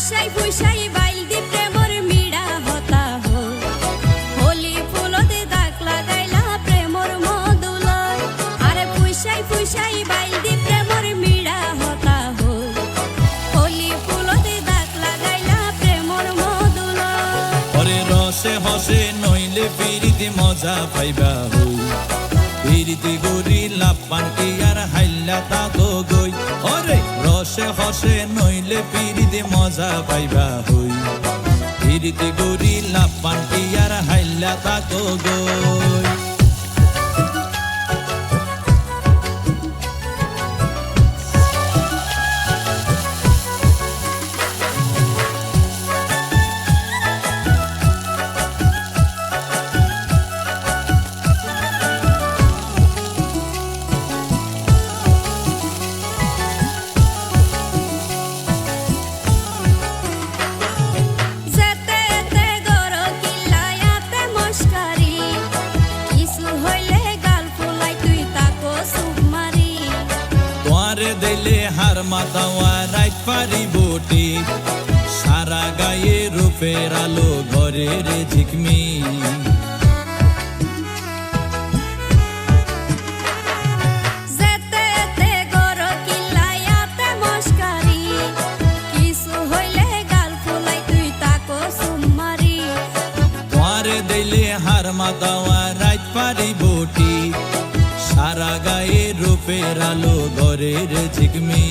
ফুসাই ফুসাই বাইল দি প্রেমর মিড়া হতা হো হোলি ফুলতে দাগ লাগাইলা প্রেমর মধুলয় আরে ফুসাই ফুসাই বাইল দি প্রেমর মিড়া হতা হো হোলি ফুলতে দাগ লাগাইলা প্রেমর মধুলয় ওরে রসে হসে নইলে পিরিতি মজা পাইবা হই পিরিতি গরি লাপান কি আর হাইলা তাকো গই ওরে রসে হসে নইলে পিরিতি মজা পাইবা হই পিরিতি গরি লাপান কি আর হাইলা তাকো গই দিলে হার মাতাওয়া রাইট পারি বটি সারা গায়ে রূপের আলো ঘরের ঝিকমি দিলে হার মাতাওয়া রাইট পারি বটি সারা গায়ে রূপের আলো ঘরের ঝিকমি